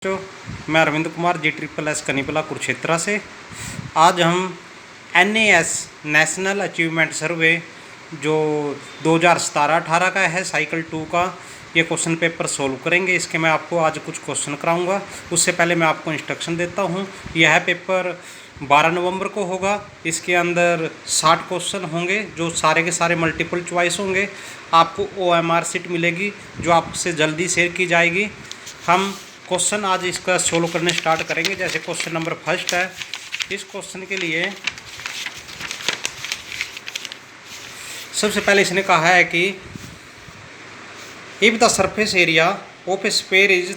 जो मैं Arvind Kumar G SSS कनीपला Kurukshetra से। आज हम NAS नेशनल अचीवमेंट सर्वे जो 2017-18 का है साइकिल 2 का ये क्वेश्चन पेपर सोल्व करेंगे। इसके मैं आपको आज कुछ क्वेश्चन कराऊंगा। उससे पहले मैं आपको इंस्ट्रक्शन देता हूं। यह पेपर 12 नवंबर को होगा। इसके अंदर 60 क्वेश्चन होंगे जो सारे के सारे मल्टीपल चॉइस होंगे। आपको OMR सीट मिलेगी जो आपसे जल्दी शेयर की जाएगी। हम क्वेश्चन आज इसका सोल्व करने स्टार्ट करेंगे। जैसे क्वेश्चन नंबर फर्स्ट है, इस क्वेश्चन के लिए सबसे पहले इसने कहा है कि if the surface area of a sphere is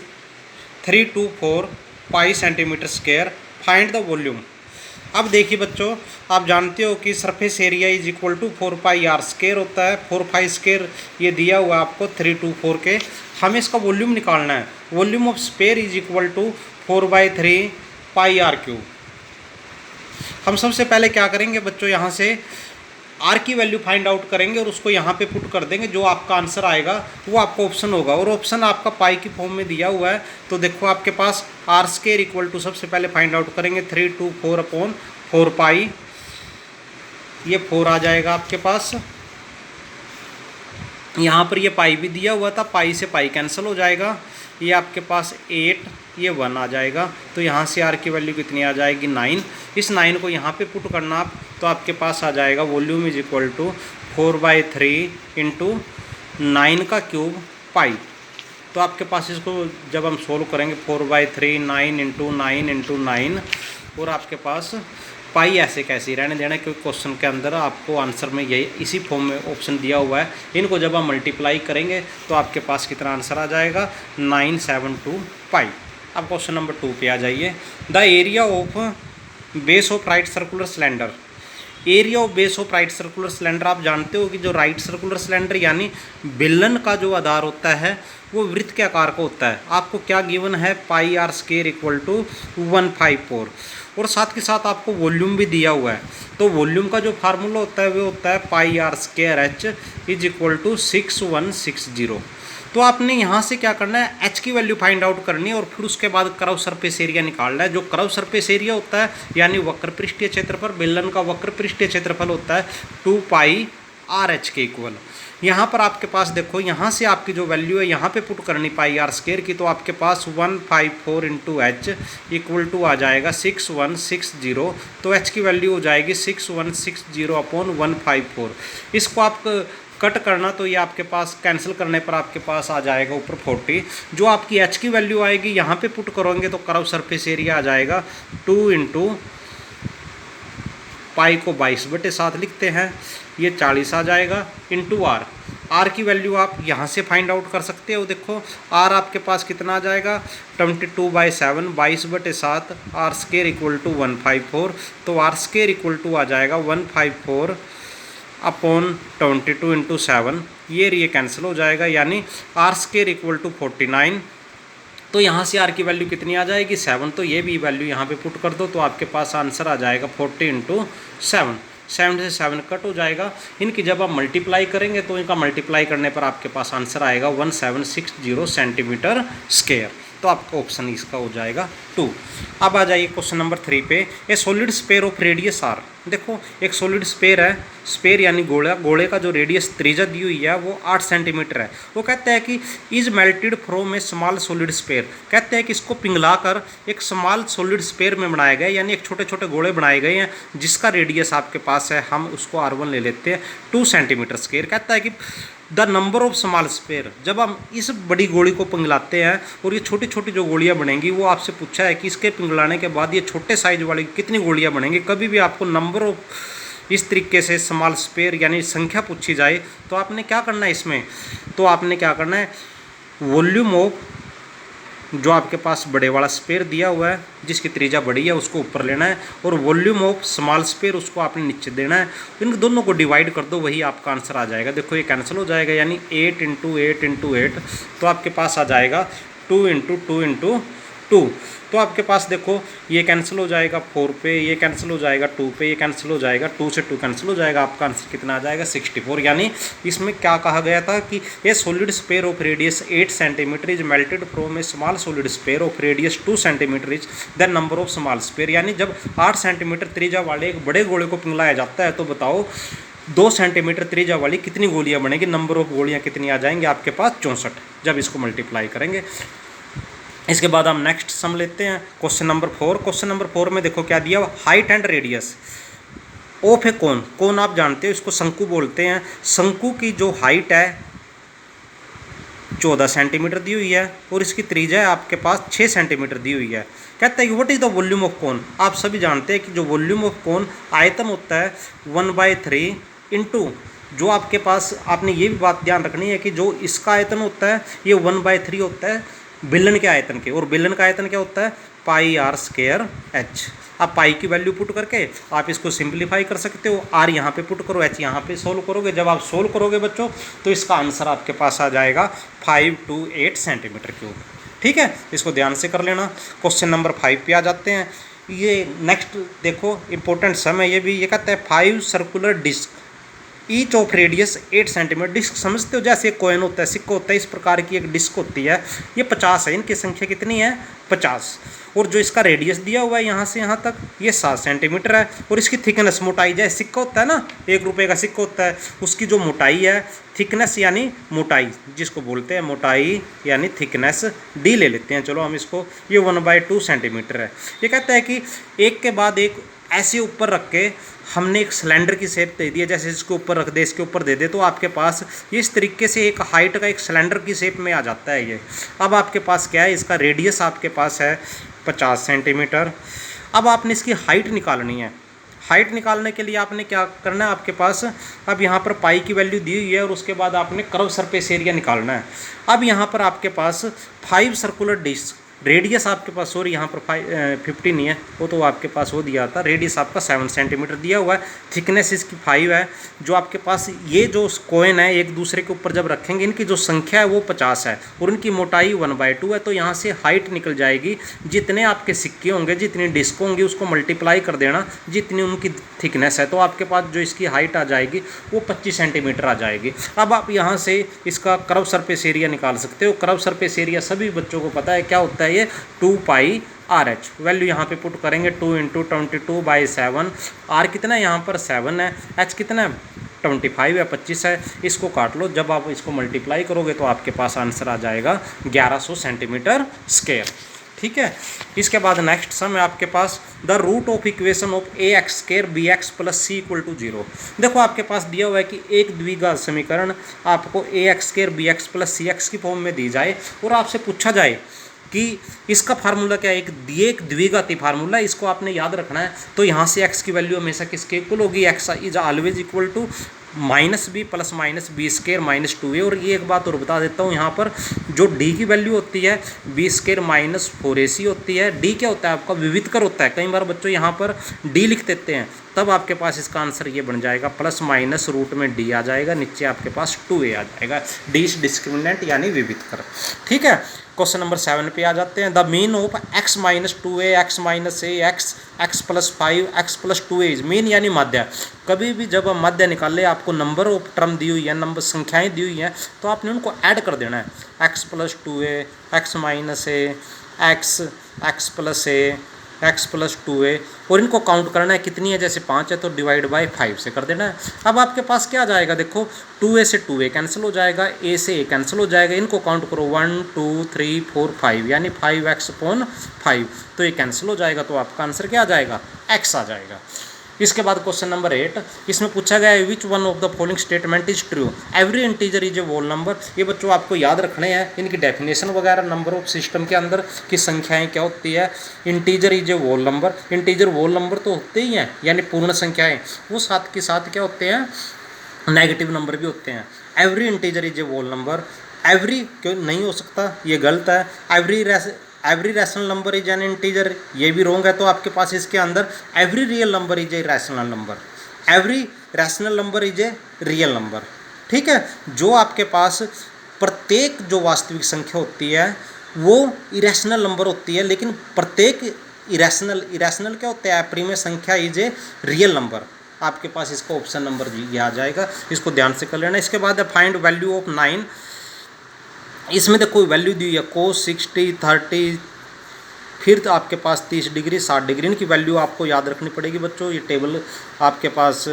324 pi centimetre square find the volume. अब देखिए बच्चों, आप जानते हो कि surface area is equal to 4 pi r square होता है। 4 पाई स्क्वायर ये दिया हुआ है आपको 324 के। हमें इसका वॉल्यूम निकालना है। Volume of sphere is equal to 4/3 pi r cube. हम सबसे पहले क्या करेंगे बच्चों, यहाँ से आर की वैल्यू फाइंड आउट करेंगे और उसको यहाँ पे पुट कर देंगे। जो आपका आंसर आएगा वो आपका ऑप्शन होगा और ऑप्शन आपका पाई की फॉर्म में दिया हुआ है। तो देखो आपके पास आर स्क्वायर इक्वल टू सबसे पहले फाइंड आउट करेंगे 324/4 पाई। ये 4 आ जाएगा आपके पास। यहाँ पर ये पाई भी दिया हुआ था, पाई से पाई कैंसिल हो जाएगा। ये आपके पास 8, ये 1 आ जाएगा। तो यहाँ से आर की वैल्यू कितनी आ जाएगी 9। इस 9 को यहाँ पे पुट करना आप, तो आपके पास आ जाएगा volume is equal to 4/3 into 9 का क्यूब पाई। तो आपके पास इसको जब हम सोल्व करेंगे 4/3 9 इंटू 9 इंटू 9, और आपके पास पाई ऐसे कैसे रहने देना, क्योंकि क्वेश्चन के अंदर आपको आंसर में यही इसी फॉर्म में ऑप्शन दिया हुआ है। इनको जब आप मल्टीप्लाई करेंगे तो आपके पास कितना आंसर आ जाएगा 972 पाई। अब क्वेश्चन नंबर 2 पे आ जाइए। The area of base of right circular cylinder. Area of base of right circular cylinder, आप जानते हो कि जो राइट सर्कुलर सिलेंडर यानी बेलन का जो आधार होता है वो वृत्त के आकार का होता है। आपको क्या गिवन है, pi r square equal to 154, और साथ के साथ आपको वॉल्यूम भी दिया हुआ है। तो वॉल्यूम का जो फार्मूला होता है वो होता है pi r square h is equal to 6160। तो आपने यहाँ से क्या करना है, एच की वैल्यू फाइंड आउट करनी है और फिर उसके बाद कर्व सरफेस एरिया निकालना है। जो कर्व सरफेस एरिया होता है यानी वक्र पृष्ठीय क्षेत्रफल, बेलन का वक्र पृष्ठीय क्षेत्रफल होता है 2 पाई आर एच के इक्वल। यहाँ पर आपके पास देखो, यहाँ से आपकी जो वैल्यू है यहाँ पे पुट करनी पाई आर स्क्वायर की, तो आपके पास 154 इंटू एच इक्वल टू आ जाएगा 6160। तो एच की वैल्यू हो जाएगी 6160/154। इसको आप कट करना तो ये आपके पास कैंसिल करने पर आपके पास आ जाएगा ऊपर 40। जो आपकी एच की वैल्यू आएगी यहाँ पे पुट करोगे तो कर्व सरफेस एरिया आ जाएगा 2 इंटू पाई को 22/7 लिखते हैं, ये 40 आ जाएगा, इंटू आर। आर की वैल्यू आप यहाँ से फाइंड आउट कर सकते हो। देखो आर आपके पास कितना आ जाएगा 22/7, 22/7 आर स्क्वायर इक्वल टू 154। तो आर स्क्वायर इक्वल टू आ जाएगा 154/22 इंटू 7। ये कैंसिल हो जाएगा, यानी आर स्क्वायर इक्वल टू 49। तो यहाँ से आर की वैल्यू कितनी आ जाएगी 7। तो ये भी वैल्यू यहाँ पे पुट कर दो तो आपके पास आंसर आ जाएगा 40 इंटू 7। 7 से 7 कट हो जाएगा। इनकी जब आप मल्टीप्लाई करेंगे तो इनका मल्टीप्लाई करने पर आपके पास आंसर आएगा 1760 सेंटीमीटर स्क्वायर। तो आपका ऑप्शन इसका हो जाएगा 2। अब आ जाइए क्वेश्चन नंबर 3 पे। A solid sphere of radius r. देखो एक सॉलिड स्फीयर है, स्फीयर यानी गोला, गोले का जो रेडियस त्रिज्या दी हुई है वो 8 सेंटीमीटर है। वो कहते हैं कि is melted from a small solid sphere. कहते हैं कि इसको पिघला कर एक स्मॉल सॉलिड स्फीयर में बनाया गया, यानी एक छोटे छोटे गोले बनाए गए हैं जिसका रेडियस आपके पास है, हम उसको R1 ले लेते हैं 2 सेंटीमीटर स्क्वायर। कहता है कि the number of small sphere, जब हम इस बड़ी गोली को पिघलाते हैं और ये छोटी छोटी जो गोलियां बनेंगी, वो आपसे पूछा है कि इसके पिघलाने के बाद ये छोटे साइज वाली कितनी गोलियां बनेंगी। कभी भी आपको नंबर ऑफ इस तरीके से स्मॉल स्फीयर यानी संख्या पूछी जाए तो आपने क्या करना है इसमें, तो आपने क्या करना है वॉल्यूम ऑफ जो आपके पास बड़े वाला स्फीयर दिया हुआ है जिसकी त्रिज्या बड़ी है उसको ऊपर लेना है, और वॉल्यूम ऑफ स्मॉल स्फीयर उसको आपने नीचे देना है। इन दोनों को डिवाइड कर दो, वही आपका आंसर आ जाएगा। देखो ये कैंसिल हो जाएगा, यानी 8 इंटू 8 इंटू 8। तो आपके पास आ जाएगा 2 इंटू 2 इंटू 2। तो आपके पास देखो ये कैंसिल हो जाएगा 4 पे, ये कैंसिल हो जाएगा 2 पे, ये कैंसिल हो जाएगा 2 से 2 कैंसिल हो जाएगा, आपका आंसर कितना आ जाएगा 64। यानी इसमें क्या कहा गया था कि a solid sphere of radius 8 centimetre is melted from a small solid sphere of radius 2 centimetre is the number of small sphere. यानी जब 8 सेंटीमीटर त्रिज्या वाले एक बड़े गोले को पिघलाया जाता है तो बताओ 2 सेंटीमीटर त्रिज्या वाली कितनी गोलियां बनेगी, नंबर ऑफ गोलियां कितनी आ जाएंगी आपके पास 64, जब इसको मल्टीप्लाई करेंगे। इसके बाद हम नेक्स्ट सम लेते हैं क्वेश्चन नंबर 4। क्वेश्चन नंबर 4 में देखो क्या दिया, हाइट एंड रेडियस ऑफ ए कोन। कोन आप जानते हो इसको शंकु बोलते हैं। शंकु की जो हाइट है 14 सेंटीमीटर दी हुई है और इसकी त्रिज्या आपके पास 6 सेंटीमीटर दी हुई है। कहता है कि what is the volume of cone. आप सभी जानते हैं कि जो वॉल्यूम ऑफ कोन आयतन होता है 1/3 इंटू जो आपके पास, आपने ये भी बात ध्यान रखनी है कि जो इसका आयतन होता है ये 1/3 होता है बेलन के आयतन के, और बेलन का आयतन क्या होता है πr²h। आप पाई की वैल्यू पुट करके आप इसको सिंप्लीफाई कर सकते हो, आर यहाँ पे पुट करो, एच यहाँ पे सोल्व करोगे। जब आप सोल्व करोगे बच्चों तो इसका आंसर आपके पास आ जाएगा 528 सेंटीमीटर क्यूब। ठीक है, इसको ध्यान से कर लेना। क्वेश्चन नंबर 5 पे आ जाते हैं। ये नेक्स्ट देखो इंपॉर्टेंट सम है ये भी। ये कहता है 5 circular disc each of radius 8 centimetre. Disc समझते हो, जैसे एक कॉइन होता है, सिक्का होता है, इस प्रकार की एक डिस्क होती है। ये 50 है, इनकी संख्या कितनी है 50। और जो इसका रेडियस दिया हुआ है यहाँ से यहाँ तक ये 7 सेंटीमीटर है। और इसकी थिकनेस, मोटाई, जैसे सिक्का होता है ना, 1 रुपये का सिक्का होता है, उसकी जो मोटाई है, थिकनेस यानी मोटाई जिसको बोलते हैं, मोटाई यानी थिकनेस, डी ले लेते हैं चलो हम इसको, ये 1/2 सेंटीमीटर है। ये कहता है कि एक के बाद एक ऐसे ऊपर रख के हमने एक सिलेंडर की शेप दे दी है, जैसे इसके ऊपर रख दे, इसके ऊपर दे दे, तो आपके पास इस तरीके से एक हाइट का एक सिलेंडर की शेप में आ जाता है ये। अब आपके पास क्या है, इसका रेडियस आपके पास है 50 सेंटीमीटर। अब आपने इसकी हाइट निकालनी है। हाइट निकालने के लिए आपने क्या करना है, आपके पास अब यहाँ पर पाई की वैल्यू दी हुई है और उसके बाद आपने कर्व सरफेस एरिया निकालना है। अब यहाँ पर आपके पास 5 सर्कुलर डिस्क, रेडियस आपके पास, सॉरी यहाँ पर 50 नहीं है, वो तो आपके पास वो दिया था, रेडियस आपका 7 सेंटीमीटर दिया हुआ है, थिकनेस इसकी 5 है। जो आपके पास ये जो कॉइन है एक दूसरे के ऊपर जब रखेंगे इनकी जो संख्या है वो 50 है और इनकी मोटाई 1/2 है। तो यहाँ से हाइट निकल जाएगी, जितने आपके सिक्के होंगे, जितनी डिस्क होंगी उसको मल्टीप्लाई कर देना, जितनी उनकी थिकनेस है, तो आपके पास जो इसकी हाइट आ जाएगी वो 25 सेंटीमीटर आ जाएगी। अब आप यहाँ से इसका कर्व सरफेस एरिया निकाल सकते हो। कर्व सरफेस एरिया सभी बच्चों को पता है क्या होता है, ये 2πr/h। वैल्यू यहाँ पे पुट करेंगे 2 × 22/7। आर कितना है यहाँ पर 7 है, एच कितना है 25 है, 25 है। इसको काट लो, जब आप इसको मल्टीप्लाई करोगे तो आपके पास आंसर आ जाएगा 1100 सेंटीमीटर स्क्वायर। ठीक है, इसके बाद नेक्स्ट सम है आपके पास, the root of equation of ax² bx + c = 0। देखो आपके पास दिया हुआ है कि एक द्विघात समीकरण आपको ax² bx + cx की फॉर्म में दी जाए और आपसे पूछा जाए कि इसका फार्मूला क्या है, एक द्विघाती फार्मूला, इसको आपने याद रखना है। तो यहाँ से x की वैल्यू हमेशा किसके इक्वल होगी, x is always equal to -b + -b² - 2a। और ये एक बात और बता देता हूँ, यहाँ पर जो d की वैल्यू होती है b² - 4ac होती है। d क्या होता है आपका विविधकर होता है। कई बार बच्चों यहाँ पर d लिख देते हैं, तब आपके पास इसका आंसर ये बन जाएगा ± रूट में d आ जाएगा, नीचे आपके पास 2a आ जाएगा। d डिस्क्रिमिनेंट यानी विविधकर। ठीक है, क्वेश्चन नंबर 7 पे आ जाते हैं। The mean of x - 2a x - a x + 5 x + 2a is mean यानी माध्य। कभी भी जब हम माध्य निकाले, आपको नंबर ऑफ टर्म दी हुई है, नंबर संख्याएं दी हुई हैं, तो आपने उनको ऐड कर देना है। x + 2a x - a x + a x + 2a, और इनको काउंट करना है कितनी है, जैसे 5 है तो डिवाइड बाय 5 से कर देना है। अब आपके पास क्या आ जाएगा, देखो 2a से 2a कैंसिल हो जाएगा, a से a कैंसिल हो जाएगा, इनको काउंट करो 1 2 3 4 5 यानी 5x/5, तो ये कैंसिल हो जाएगा, तो आपका आंसर क्या आ जाएगा, x आ जाएगा। इसके बाद क्वेश्चन नंबर 8, इसमें पूछा गया है which one of the following statement is true, every integer is a whole number. ये बच्चों आपको याद रखने हैं, इनकी डेफिनेशन वगैरह नंबर ऑफ सिस्टम के अंदर की संख्याएं क्या होती है। Integer is a whole number, integer whole number तो होते ही हैं यानी पूर्ण संख्याएं, वो साथ के साथ क्या होते हैं, नेगेटिव नंबर भी होते हैं। Every integer is a whole number, every क्यों नहीं हो सकता, ये गलत है। Every rational number is an integer, ये भी रॉन्ग है। तो आपके पास इसके अंदर every real number is a rational number, every rational number is a real number. ठीक है, जो आपके पास प्रत्येक जो वास्तविक संख्या होती है वो इरेशनल नंबर होती है, लेकिन प्रत्येक इरेशनल क्या होता है, अप्रिमेय संख्या इज ए रियल नंबर। आपके पास इसका ऑप्शन नंबर ये आ जाएगा, इसको ध्यान से कर लेना। इसके बाद है फाइंड वैल्यू ऑफ 9। इसमें देखो वैल्यू दी है कोस 60, 30, फिर तो आपके पास 30 डिग्री, 60 डिग्री, इनकी वैल्यू आपको याद रखनी पड़ेगी बच्चों। ये टेबल आपके पास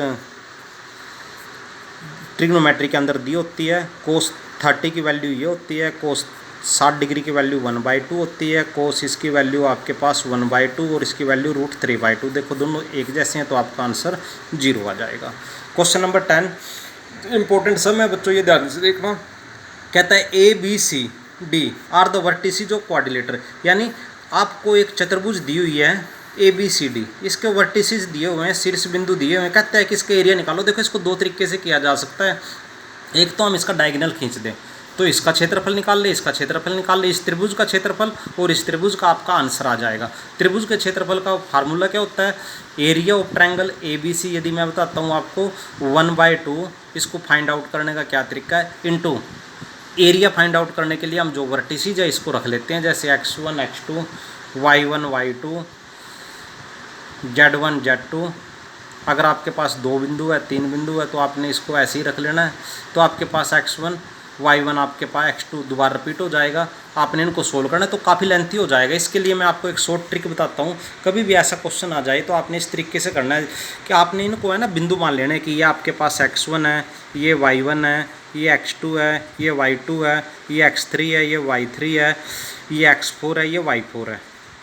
ट्रिग्नोमेट्री के अंदर दी होती है। कोस 30 की वैल्यू ये होती है, कोस 60 डिग्री की वैल्यू 1/2 होती है, कोस इसकी वैल्यू आपके पास 1/2 और इसकी वैल्यू √3/2। देखो दोनों एक जैसे हैं तो आपका आंसर 0 आ जाएगा। क्वेश्चन नंबर 10 इंपॉर्टेंट सम है बच्चों, ये ध्यान से देखना। कहता है ABCD are the vertices of quadrilateral, यानी आपको एक चतुर्भुज दी हुई है ABCD, इसके वर्टिसेस दिए हुए हैं, शीर्ष बिंदु दिए हुए हैं। कहता है कि इसका एरिया निकालो। देखो इसको दो तरीके से किया जा सकता है। एक तो हम इसका डायगोनल खींच दें तो इसका क्षेत्रफल निकाल ले, इसका क्षेत्रफल निकाल ले, इस त्रिभुज का क्षेत्रफल और इस त्रिभुज का आपका आंसर आ जाएगा। त्रिभुज के क्षेत्रफल का फार्मूला क्या होता है, एरिया ऑफ ट्रायंगल ABC, यदि मैं बताता हूँ आपको 1/2, इसको फाइंड आउट करने का क्या तरीका है, इनटू एरिया फाइंड आउट करने के लिए हम जो वर्टिसेस है इसको रख लेते हैं, जैसे x1 x2 y1 y2 z1 z2। अगर आपके पास 2 बिंदु है, 3 बिंदु है तो आपने इसको ऐसे ही रख लेना है। तो आपके पास x1 y1 आपके पास x2 दोबारा रिपीट हो जाएगा। आपने इनको सोल्व करना है तो काफ़ी लेंथी हो जाएगा। इसके लिए मैं आपको एक शॉर्ट ट्रिक बताता हूँ। कभी भी ऐसा क्वेश्चन आ जाए तो आपने इस तरीके से करना है कि आपने इनको है ना बिंदु मान लेना है कि ये आपके पास x1 है, ये y1 है, ये x2 है, ये y2 है, ये x3 है, ये y3 है, ये x4 है, ये y4 है।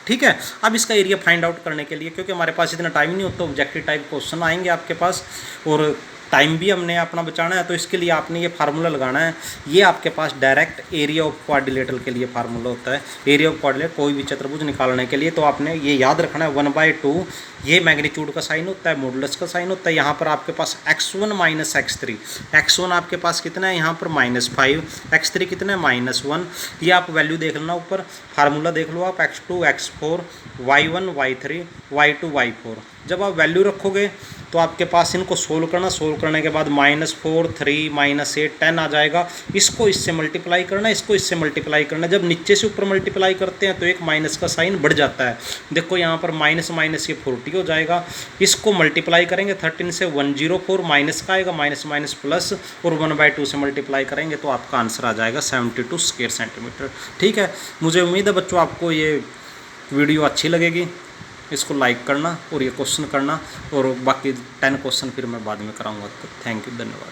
ठीक है, अब इसका एरिया फाइंड आउट करने के लिए, क्योंकि हमारे पास इतना टाइम नहीं होता, ऑब्जेक्टिव टाइप क्वेश्चन आएंगे आपके पास और टाइम भी हमने अपना बचाना है, तो इसके लिए आपने ये फार्मूला लगाना है। ये आपके पास डायरेक्ट एरिया ऑफ क्वाड्रिलेटरल के लिए फार्मूला होता है। एरिया ऑफ क्वाड्रिलेटर कोई भी चतुर्भुज निकालने के लिए तो आपने ये याद रखना है 1/2, ये मैग्नीट्यूड का साइन होता है, मॉडुलस का साइन होता है। यहाँ पर आपके पास x1 माइनस x3, x1 आपके पास कितना है यहाँ पर -5, x3 कितना है -1। ये आप वैल्यू देख लेना, ऊपर फार्मूला देख लो आप, x2 x4 y1 y3 y2 y4। जब आप वैल्यू रखोगे तो आपके पास इनको सोल्व करना, सोल्व करने के बाद -4 3 -8 10 आ जाएगा। इसको इससे मल्टीप्लाई करना, इसको इससे मल्टीप्लाई करना। जब नीचे से ऊपर मल्टीप्लाई करते हैं तो एक माइनस का साइन बढ़ जाता है। देखो यहाँ पर माइनस माइनस ये 40 हो जाएगा। इसको मल्टीप्लाई करेंगे 13 से 104, माइनस का आएगा, माइनस माइनस प्लस, और 1/2 से मल्टीप्लाई करेंगे तो आपका आंसर आ जाएगा 72 स्क्वायर सेंटीमीटर। ठीक है, मुझे उम्मीद है बच्चों आपको ये वीडियो अच्छी लगेगी। इसको लाइक करना और ये क्वेश्चन करना, और बाकी 10 क्वेश्चन फिर मैं बाद में कराऊंगा। तो थैंक यू, धन्यवाद।